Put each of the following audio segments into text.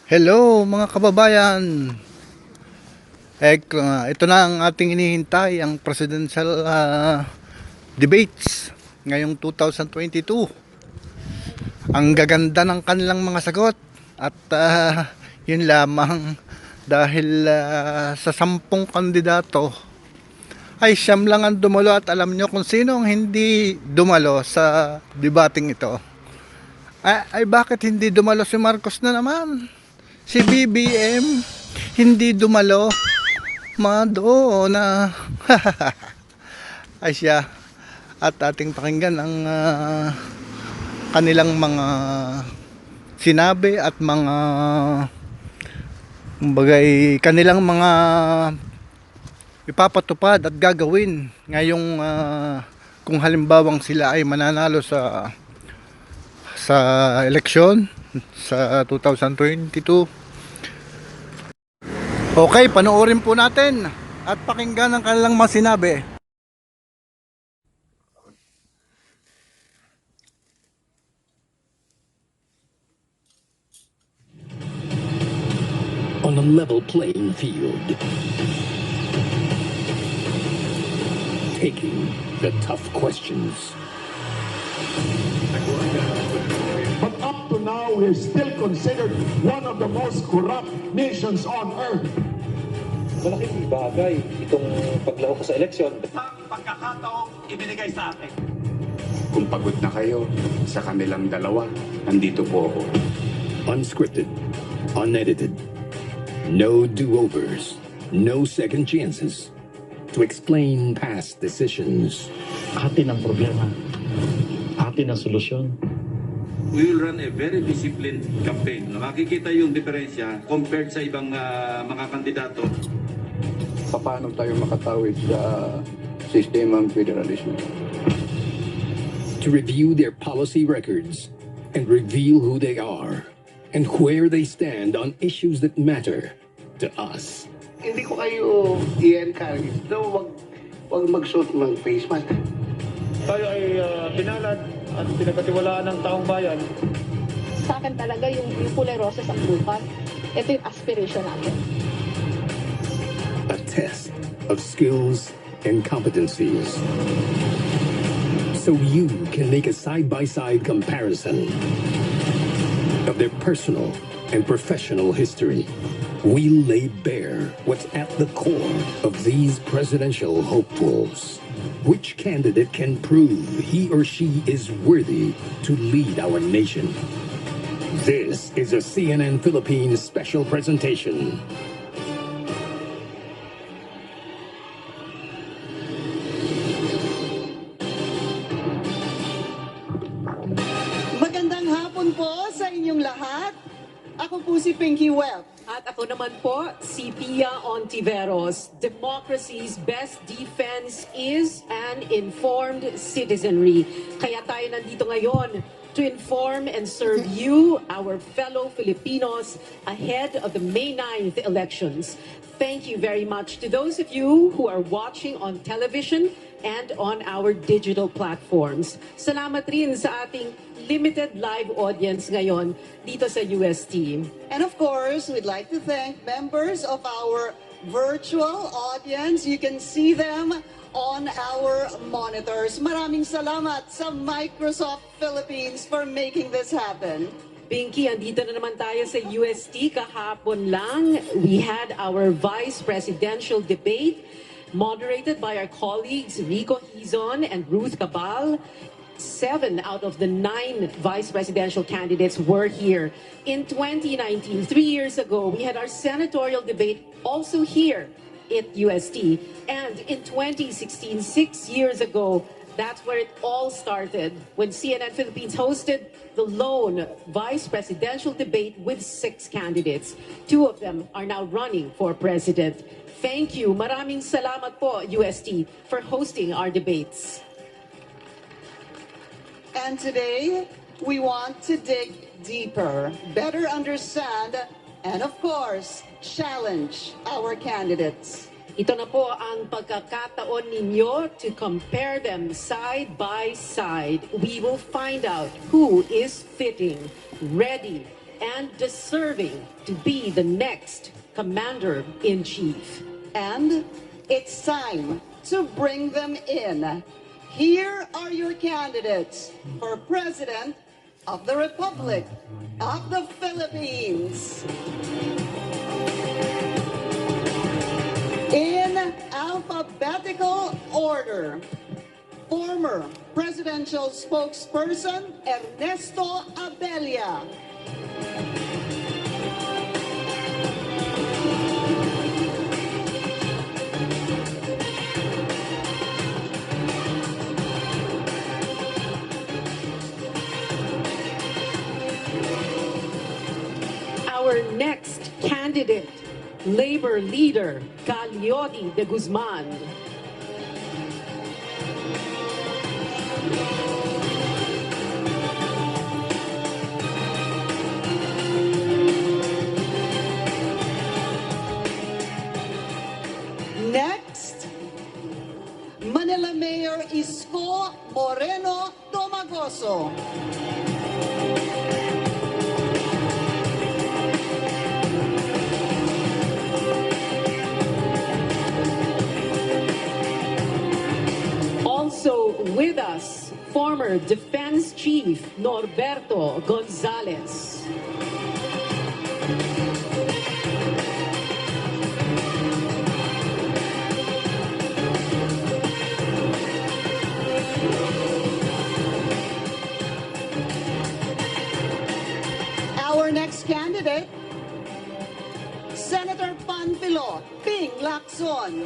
Hello mga kababayan. Ito na ang ating inihintay, ang presidential debates ngayong 2022. Ang gaganda ng kanilang mga sagot at yun lamang dahil sa 10 kandidato ay siyam lang ang dumalo at alam nyo kung sino ang hindi dumalo sa debating ito. Ay bakit hindi dumalo si Marcos na naman? Si BBM hindi dumalo. Mado na ay siya at ating pakinggan ang kanilang mga sinabi at mga bagay kanilang mga ipapatupad at gagawin ngayong kung halimbawang sila ay mananalo sa eleksyon sa 2022. Okay, panoorin po natin at pakinggan ang kanilang mga sinabi. On a level playing field, taking the tough questions. But up to now, we're still considered one of the most corrupt nations on earth. Malaking bagay itong paglahok sa eleksyon. Sa pagkakataong ibinigay sa akin. Kung pagod na kayo sa kanilang dalawa, nandito po ako. Unscripted, unedited, no do-overs, no second chances to explain past decisions. Atin ang problema. Atin ang solusyon. We will run a very disciplined campaign. Makikita yung diferensya compared sa ibang mga kandidato. Paano tayo makatawid sa sistemang federalismo? To review their policy records and reveal who they are and where they stand on issues that matter to us. Hindi ko kayo i-encourage na wag magsuot ng face mask. Tayo ay pinalad at pinagkatiwalaan ng taong bayan. Sa akin talaga yung kulay roses ang bukas. Ito yung aspiration natin. A test of skills and competencies. So you can make a side-by-side comparison of their personal and professional history. We lay bare what's at the core of these presidential hopefuls. Which candidate can prove he or she is worthy to lead our nation? This is a CNN Philippines special presentation. Magandang hapon po sa inyong lahat. Ako po si Pinky Webb. At ako naman po, si Pia Ontiveros. Democracy's best defense is an informed citizenry. Kaya tayo nandito ngayon to inform and serve you, our fellow Filipinos, ahead of the May 9th elections. Thank you very much to those of you who are watching on television and on our digital platforms. Salamat rin sa ating limited live audience ngayon dito sa UST. And of course, we'd like to thank members of our virtual audience. You can see them on our monitors. Maraming salamat sa Microsoft Philippines for making this happen. Pinky, andito na naman tayo sa UST. Kahapon lang, we had our vice presidential debate moderated by our colleagues Rico Hizon and Ruth Cabal. 7 out of the 9 vice presidential candidates were here. In 2019, 3 years ago, we had our senatorial debate also here at UST. And in 2016, 6 years ago, that's where it all started when CNN Philippines hosted the lone vice presidential debate with 6 candidates. 2 of them are now running for president. Thank you. Maraming salamat po, UST, for hosting our debates. And today, we want to dig deeper, better understand, and of course, challenge our candidates. Ito na po ang pagkakataon ninyo to compare them side by side. We will find out who is fitting, ready, and deserving to be the next Commander-in-Chief. And it's time to bring them in. Here are your candidates for President of the Republic of the Philippines. In alphabetical order, former presidential spokesperson Ernesto Abella. Our next candidate, Labor leader Calyoti de Guzman. Next, Manila Mayor Isko Moreno Domagoso. Also with us, former Defense Chief Norberto Gonzales. Our next candidate, Senator Panfilo Ping Lacson.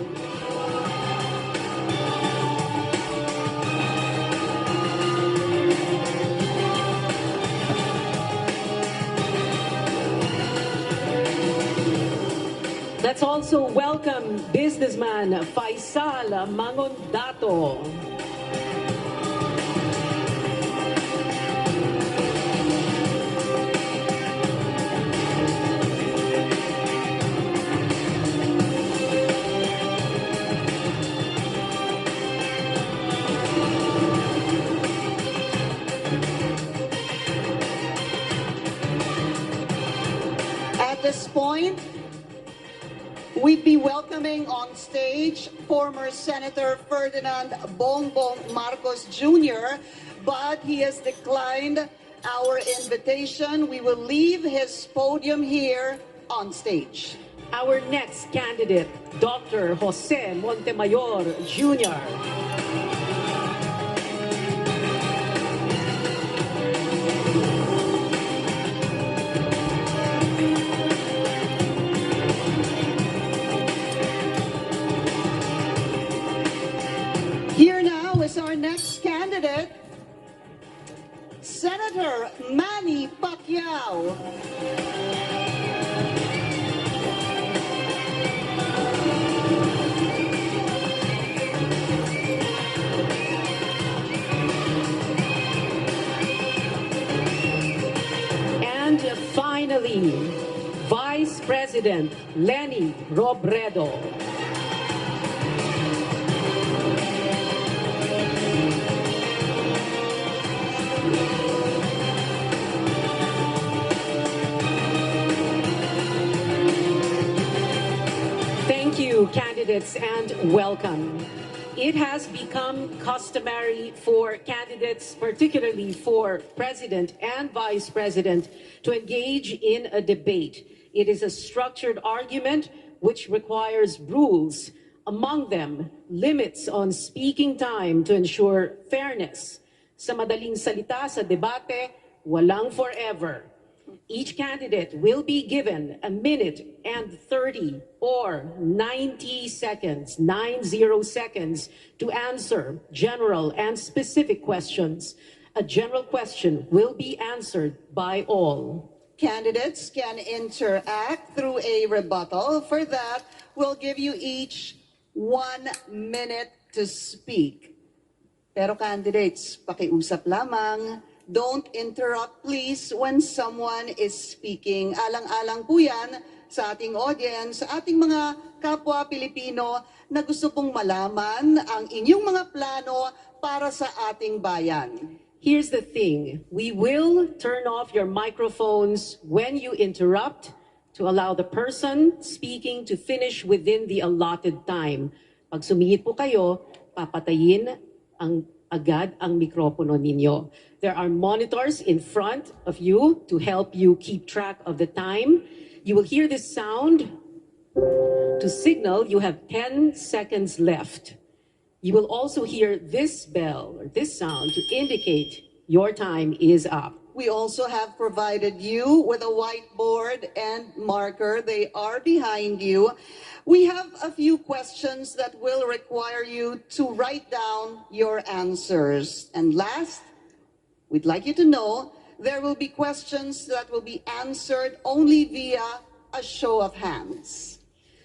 Let's also welcome businessman Faisal Mangondato. At this point, we'd be welcoming on stage former Senator Ferdinand Bongbong Marcos Jr., but he has declined our invitation. We will leave his podium here on stage. Our next candidate, Dr. Jose Montemayor Jr. Here now is our next candidate, Senator Manny Pacquiao. And finally, Vice President Lenny Robredo. Thank you, candidates, and welcome. It has become customary for candidates, particularly for president and vice president, to engage in a debate. It is a structured argument which requires rules, among them limits on speaking time to ensure fairness. Sa madaling salita sa debate, walang forever. Each candidate will be given 1 minute and 30 or 90 seconds, 90 seconds to answer general and specific questions. A general question will be answered by all. Candidates can interact through a rebuttal. For that, we'll give you each 1 minute to speak. Pero candidates, pakiusap lamang. Don't interrupt, please, when someone is speaking. Alang-alang po yan sa ating audience, sa ating mga kapwa Pilipino na gusto pong malaman ang inyong mga plano para sa ating bayan. Here's the thing. We will turn off your microphones when you interrupt to allow the person speaking to finish within the allotted time. Pag sumingit po kayo, papatayin agad ang mikropono ninyo. There are monitors in front of you to help you keep track of the time. You will hear this sound to signal you have 10 seconds left. You will also hear this bell or this sound to indicate your time is up. We also have provided you with a whiteboard and marker. They are behind you. We have a few questions that will require you to write down your answers. And last, we'd like you to know there will be questions that will be answered only via a show of hands.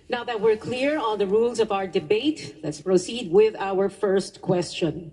Now that we're clear on the rules of our debate, let's proceed with our first question.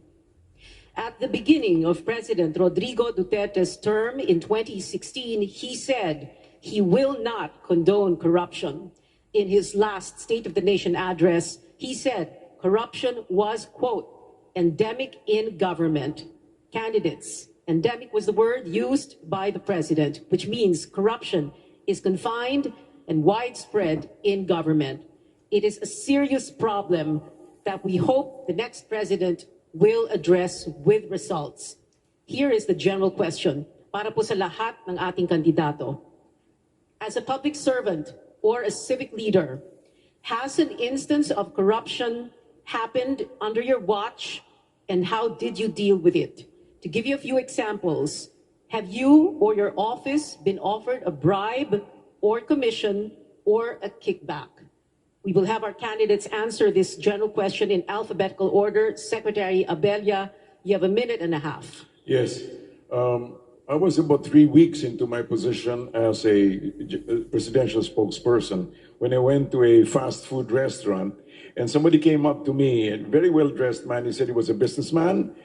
At the beginning of President Rodrigo Duterte's term in 2016, he said he will not condone corruption. In his last State of the Nation address, he said corruption was, quote, endemic in government. Candidates, endemic was the word used by the president, which means corruption is confined and widespread in government. It is a serious problem that we hope the next president will address with results. Here is the general question para po sa lahat ng ating kandidato. As a public servant or a civic leader, has an instance of corruption happened under your watch, and how did you deal with it? To give you a few examples, have you or your office been offered a bribe or commission or a kickback? We will have our candidates answer this general question in alphabetical order. Secretary Abella, you have a minute and a half. Yes. I was about 3 weeks into my position as a presidential spokesperson when I went to a fast food restaurant and somebody came up to me, a very well-dressed man. He said he was a businessman.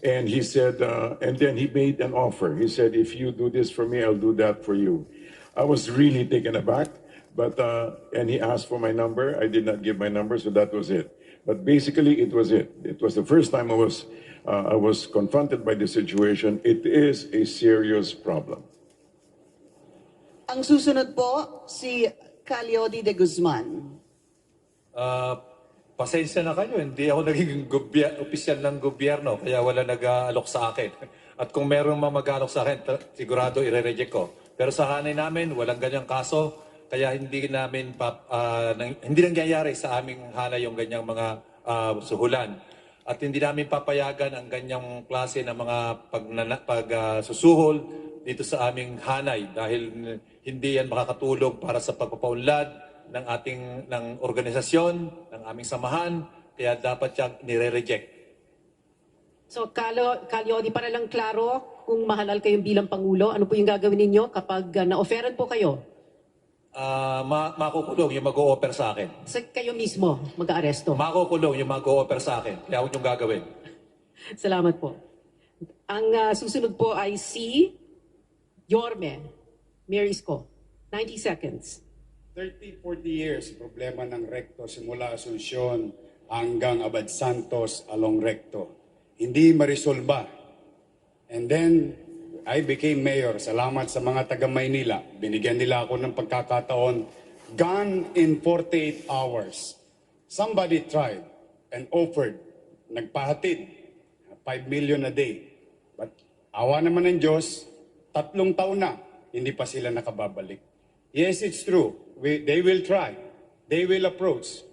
And he said, and then he made an offer. He said, if you do this for me, I'll do that for you. I was really taken aback, but, and he asked for my number. I did not give my number, so that was it. But basically, it was it. It was the first time I was confronted by this situation. It is a serious problem. Ang susunod po, si Caliodi de Guzman. Pasensya na kayo, hindi ako naging opisyal ng gobyerno, kaya wala nag-aalok sa akin. At kung merong mag-aalok sa akin, sigurado i-reject ko. Pero sa hanay namin, walang ganyang kaso, kaya hindi nangyayari sa aming hanay yung ganyang mga suhulan. At hindi namin papayagan ang ganyang klase ng mga pagsusuhol dito sa aming hanay dahil hindi yan makakatulong para sa pagpapaunlad ng organisasyon, ng aming samahan, kaya dapat siyang nire-reject. So, Caliodi, para lang klaro, kung mahalal kayong bilang Pangulo, ano po yung gagawin ninyo kapag na-offeran po kayo? Makukulong yung mag-o-offer sa akin. Sa kayo mismo mag-aaresto? Makukulong yung mag-o-offer sa akin, kaya huwag yung gagawin. Salamat po. Ang susunod po ay si Yorme Mirisco. 90 seconds. 30-40 years, problema ng Recto simula Asuncion hanggang Abad Santos along Recto. Hindi marisolba. And then, I became mayor. Salamat sa mga taga Maynila. Binigyan nila ako ng pagkakataon. Gone in 48 hours. Somebody tried and offered. Nagpahatid. 5 million a day. But awa naman ng Diyos, 3 taon na, hindi pa sila nakababalik. Yes, it's true. They will try. They will approach.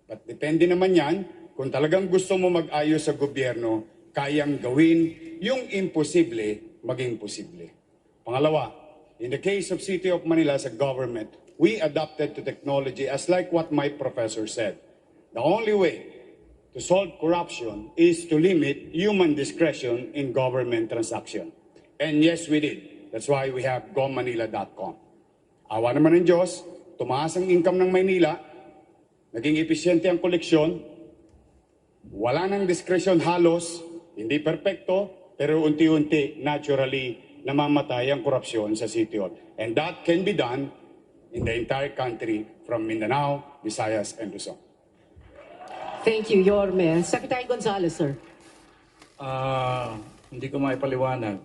But depende naman yan, kung talagang gusto mo mag-ayos sa gobyerno, kayang gawin yung imposible, maging posible. Pangalawa, in the case of City of Manila as a government, we adapted to technology as like what my professor said. The only way to solve corruption is to limit human discretion in government transaction. And yes, we did. That's why we have gomanila.com. Awa naman ng Diyos, tumaas ang income ng Maynila, naging episyente ang koleksyon, wala nang diskresyon halos, hindi perpekto, pero unti-unti, naturally, namamatay ang korupsyon sa City Hall. And that can be done in the entire country from Mindanao, Visayas, and Luzon. Thank you, Yorme. Secretary Gonzales, sir. hindi ko maipaliwanag.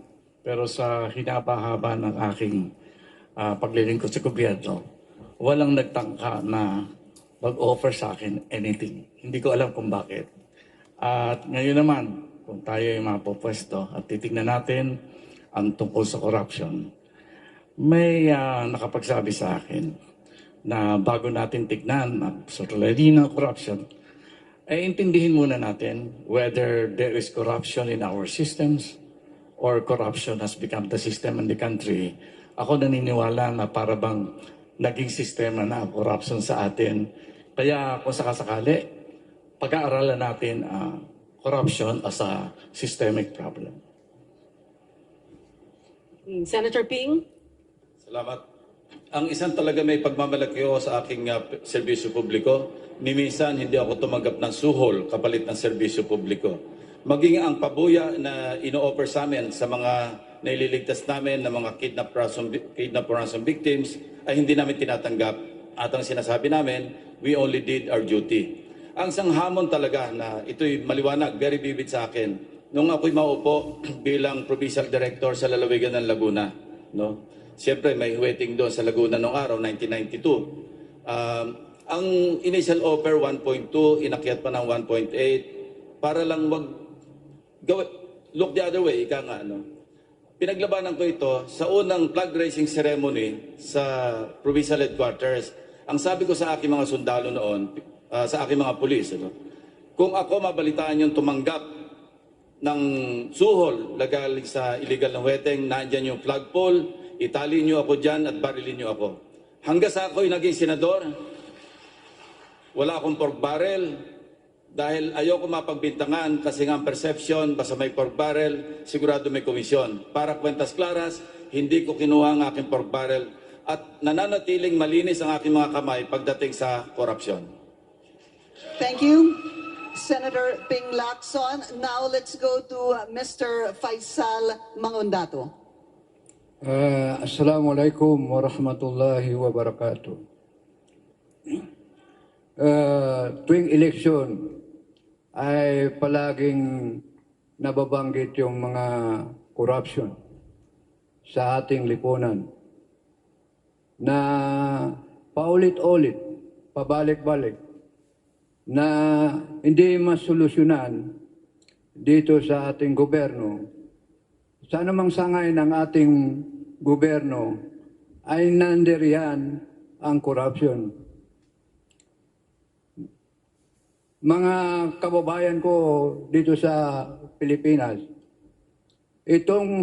Pero sa hinaba-haba ng aking paglilingkod sa gobyerno, walang nagtangka na mag-offer sa akin anything. Hindi ko alam kung bakit. At ngayon naman, kung tayo ay mapopwesto at titignan natin ang tungkol sa corruption, may nakapagsabi sa akin na bago natin tignan ang sutularin ng corruption, ay intindihin muna natin whether there is corruption in our systems or corruption has become the system in the country. Ako naniniwala na para bang naging sistema na ang corruption sa atin. Kaya kung sakasakali, pag-aaralan natin corruption as a systemic problem. Senator Ping? Salamat. Ang isang talaga may pagmamalaki ko sa aking serbisyo publiko, ni minsan hindi ako tumanggap ng suhol kapalit ng serbisyo publiko. Maging ang pabuya na ino-offer sa amin sa mga naililigtas namin ng mga kidnap ransom victims ay hindi namin tinatanggap. At ang sinasabi namin, we only did our duty. Ang isang hamon talaga na ito'y maliwanag, very vivid sa akin, nung ako'y maupo bilang provincial director sa lalawigan ng Laguna. No? Siyempre, may waiting doon sa Laguna noong araw, 1992. Ang initial offer, 1.2, inakyat pa ng 1.8, para lang look the other way, ika nga, no? Pinaglabanan ko ito sa unang flag raising ceremony sa provincial headquarters. Ang sabi ko sa aking mga sundalo noon, sa aking mga pulis, ano? Kung ako mabalitaan yung tumanggap ng suhol lagaling sa illegal na weteng, nandyan yung flagpole, itali nyo ako dyan at barilin nyo ako. Hanggang sa ako'y naging senador, wala akong pork barrel dahil ayoko mapagbintangan kasi nga ang perception, basta may pork barrel, sigurado may komisyon. Para kwentas klaras, hindi ko kinuha ang aking pork barrel at nananatiling malinis ang aking mga kamay pagdating sa korupsyon. Thank you, Senator Ping Lacson. Now let's go to Mr. Faisal Mangundato. Assalamualaikum warahmatullahi wabarakatuh. Tuwing eleksyon ay palaging nababanggit yung mga corruption sa ating lipunan na paulit-ulit, pabalik-balik na hindi masolusyonan dito sa ating gobyerno. Sa anumang sangay ng ating gobyerno ay nandiriyan ang corruption. Mga kababayan ko dito sa Pilipinas, itong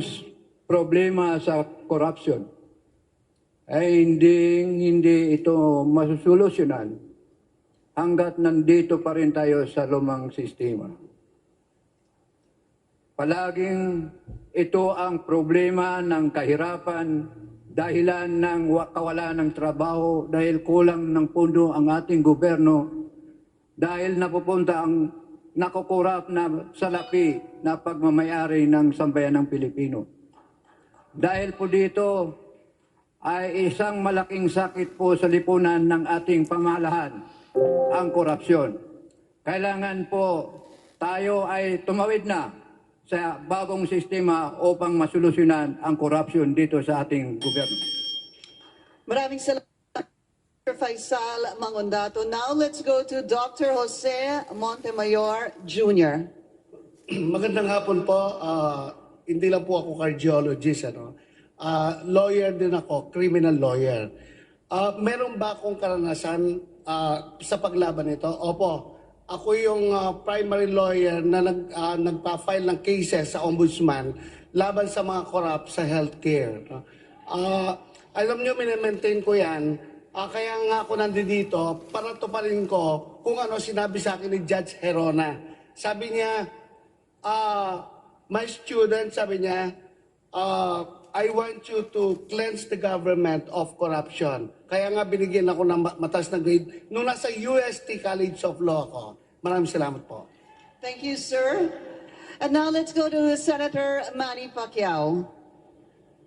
problema sa corruption ay hindi ito masusolusyonan hanggat nandito pa rin tayo sa lumang sistema. Palaging ito ang problema ng kahirapan, dahilan ng kawalan ng trabaho, dahil kulang ng pundo ang ating gobyerno, dahil napupunta ang nakukurap na salapi na pagmamayari ng sambayan ng Pilipino. Dahil po dito ay isang malaking sakit po sa lipunan ng ating pamahalahan, ang korupsyon. Kailangan po tayo ay tumawid na sa bagong sistema upang masolusyonan ang korupsyon dito sa ating gobyerno. Maraming salamat, Mr. Faisal Mangundato. Now let's go to Dr. Jose Montemayor Jr. Magandang hapon po. Hindi lang po ako cardiologist, lawyer din ako, criminal lawyer. Meron ba akong karanasan sa paglaban nito? Opo. Ako yung primary lawyer na nagpa-file ng cases sa ombudsman laban sa mga corrupt sa healthcare. Alam nyo, minimaintain ko yan. Kaya nga ako nandito para tuparin ko kung ano sinabi sa akin ni Judge Herona. Sabi niya, my student, sabi niya, I want you to cleanse the government of corruption. Kaya nga binigyan ako ng mataas na grade nung nasa UST College of Law ako. Maraming salamat po. Thank you, sir. And now let's go to Senator Manny Pacquiao.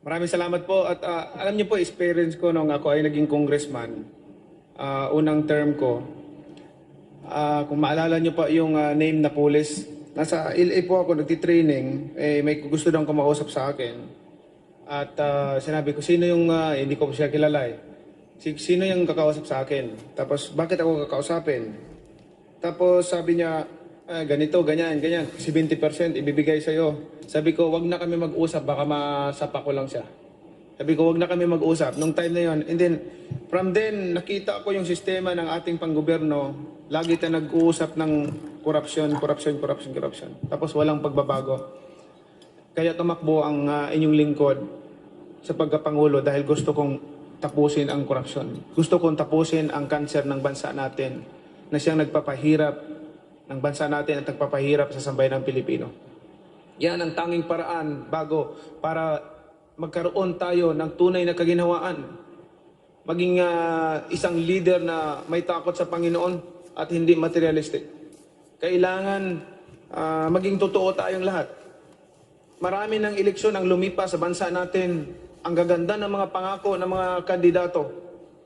Maraming salamat po. At alam niyo po, experience ko nung ako ay naging congressman, unang term ko, kung maalala niyo po yung name na police, nasa LA po ako nagtitraining, may gusto daw kumausap sa akin. At sinabi ko, sino yung, hindi ko siya kilala eh. Sino yung kakausap sa akin? Tapos, bakit ako kakausapin? Tapos sabi niya, ganito, ganyan, ganyan. 70% ibibigay sa'yo. Sabi ko, wag na kami mag-usap, baka masapa ko lang siya. Sabi ko, wag na kami mag-usap. Nung time na yon, and then, from then, nakita ko yung sistema ng ating panggobyerno. Lagi tayo nag-uusap ng corruption. Tapos walang pagbabago. Kaya tumakbo ang inyong lingkod sa pagkapangulo dahil gusto kong tapusin ang korupsyon. Gusto kong tapusin ang kanser ng bansa natin na siyang nagpapahirap ng bansa natin at nagpapahirap sa sambayan ng Pilipino. Yan ang tanging paraan bago para magkaroon tayo ng tunay na kaginhawaan. Maging isang leader na may takot sa Panginoon at hindi materialistic. Kailangan maging totoo tayong lahat. Marami ng eleksyon ang lumipas sa bansa natin. Ang gaganda ng mga pangako ng mga kandidato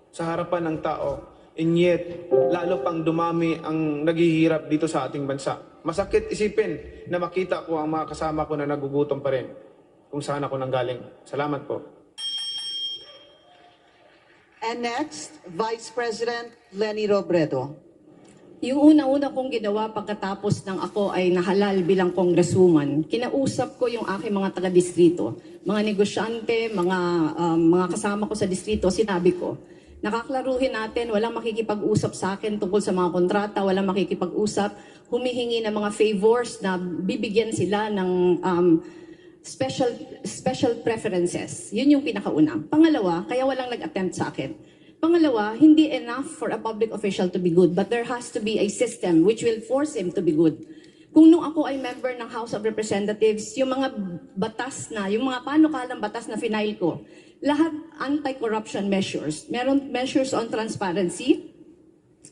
sa harapan ng tao. And yet, lalo pang dumami ang naghihirap dito sa ating bansa. Masakit isipin na makita ko ang mga kasama ko na nagugutom pa rin kung saan ako nanggaling. Salamat po. And next, Vice President Leni Robredo. Yung una-una kong ginawa pagkatapos ng ako ay nahalal bilang congresswoman, kinausap ko yung aking mga taga-distrito, mga negosyante, mga kasama ko sa distrito, sinabi ko, nakaklaruhin natin, walang makikipag-usap sa akin tungkol sa mga kontrata, walang makikipag-usap, humihingi ng mga favors na bibigyan sila ng special preferences. Yun yung pinakauna. Pangalawa, kaya walang nag-attempt sa akin. Pangalawa, hindi enough for a public official to be good, but there has to be a system which will force him to be good. Kung nung ako ay member ng House of Representatives, yung mga batas na, yung mga panukalang batas na final ko, lahat anti-corruption measures. Meron measures on transparency,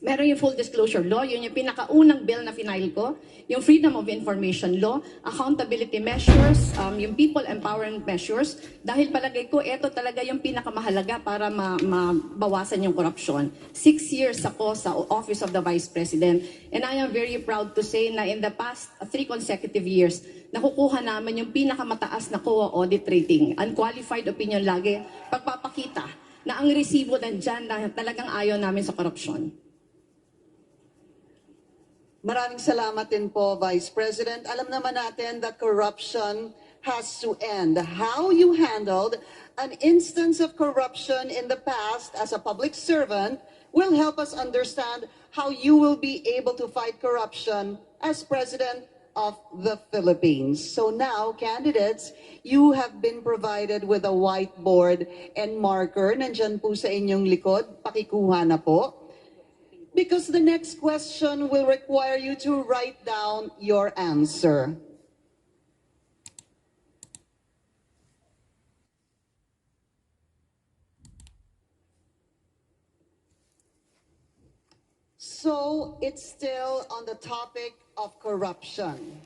meron yung full disclosure law, yun yung pinakaunang bill na final ko, yung freedom of information law, accountability measures, yung people empowerment measures, dahil palagay ko, ito talaga yung pinakamahalaga para mabawasan yung korupsyon. 6 years ako sa Office of the Vice President, and I am very proud to say na in the past 3 consecutive years, nakukuha namin yung pinakamataas na COA audit rating. Unqualified opinion lagi, pagpapakita na ang resibo nandyan na talagang ayaw namin sa korupsyon. Maraming salamat din po, Vice President. Alam naman natin that corruption has to end. How you handled an instance of corruption in the past as a public servant will help us understand how you will be able to fight corruption as President of the Philippines. So now, candidates, you have been provided with a whiteboard and marker. Nandyan po sa inyong likod. Pakikuha na po. Because the next question will require you to write down your answer. So, it's still on the topic of corruption.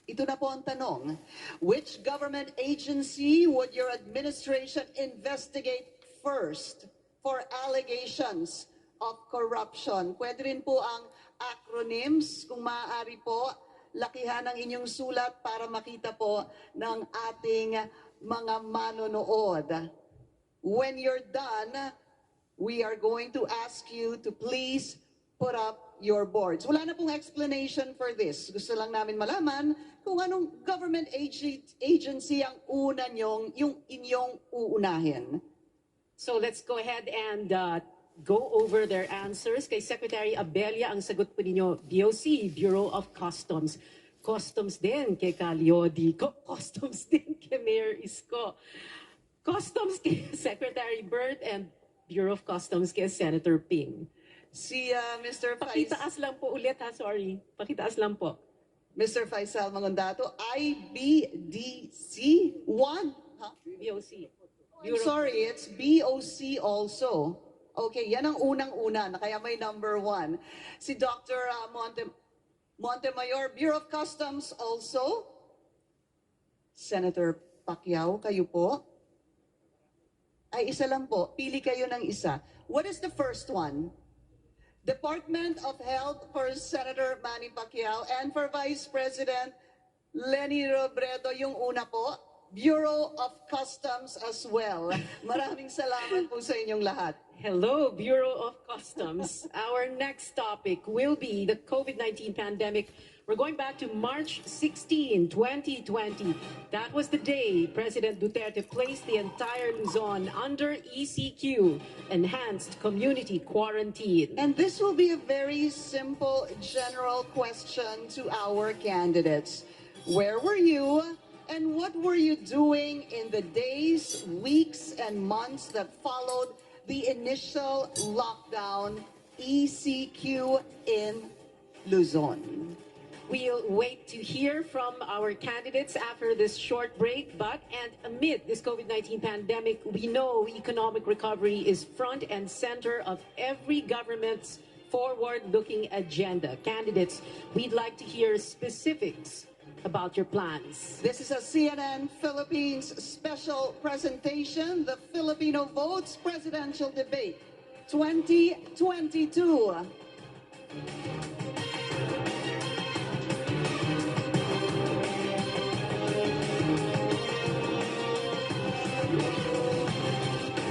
Ito na po ang tanong. Which government agency would your administration investigate first for allegations of corruption? Pwede rin po ang acronyms, kung maaari po, lakihan ang inyong sulat para makita po ng ating mga manonood. When you're done, we are going to ask you to please put up your boards. Wala na pong explanation for this. Gusto lang namin malaman kung anong government agency ang una nyong, yung inyong uunahin. So let's go ahead and go over their answers. Kay Secretary Abella, ang sagot po ninyo, BOC, Bureau of Customs. Customs din kay Calyodi. Customs din kay Mayor Isko. Customs kay Secretary Bert and Bureau of Customs kay Senator Ping. Si Mr. Pakitaas lang po ulit ha, sorry. Pakitaas lang po. Mr. Faisal Mangondato, IBDC 1? Huh? BOC. I'm sorry, it's BOC also. Okay, yan ang unang-una na kaya may number 1. Si Dr. Montemayor, Bureau of Customs also. Senator Pacquiao, kayo po? Ay, isa lang po. Pili kayo ng isa. What is the first one? Department of Health for Senator Manny Pacquiao, and for Vice President Leni Robredo, yung una po, Bureau of Customs as well. Maraming salamat po sa inyong lahat. Hello, Bureau of Customs. Our next topic will be the COVID-19 pandemic. We're going back to March 16, 2020. That was the day President Duterte placed the entire Luzon under ECQ, Enhanced Community Quarantine. And this will be a very simple general question to our candidates. Where were you? And what were you doing in the days, weeks, and months that followed the initial lockdown ECQ in Luzon? We'll wait to hear from our candidates after this short break. And amid this COVID-19 pandemic, we know economic recovery is front and center of every government's forward-looking agenda. Candidates, we'd like to hear specifics about your plans. This is a CNN Philippines special presentation, the Filipino Votes Presidential Debate 2022.